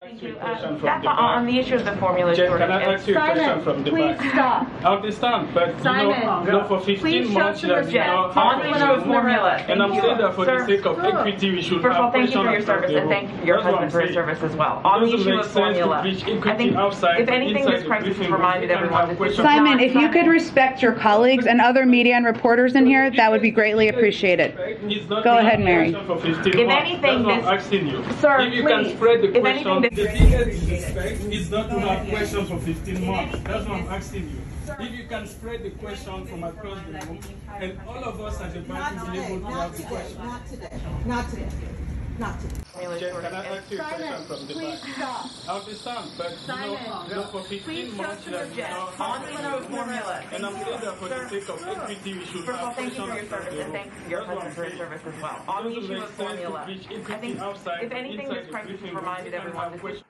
Thank you. On the issue of the formula shortage. Can I ask you a question from the back? Please stop. I understand, but for 15 months you have not on the issue of formula. and I'm saying that for the sake of equity, we should First of all, have thank you for your questions service, and thank your husband for his service as well. On the issue of formula, I think if anything, this crisis has reminded everyone that Simon, if you could respect your colleagues and other media and reporters in here, that would be greatly appreciated. Go ahead, Mary. If anything, Sir, if you can spread the if question, anything, the biggest disrespect is not to have questions for 15 months. That's what I'm asking you. If you can spread the question from across the room, and all of us at the back will be able to have the question. Not today. Not today. Not today. Can I ask you a question from the back? I understand, but for 15 months you have not on the issue of formula. and I'm saying that for the sake of equity, we should First of all, have thank you questions for your service, and thank your husband for his service as well. On the issue of formula, I think if anything, this crisis has reminded everyone that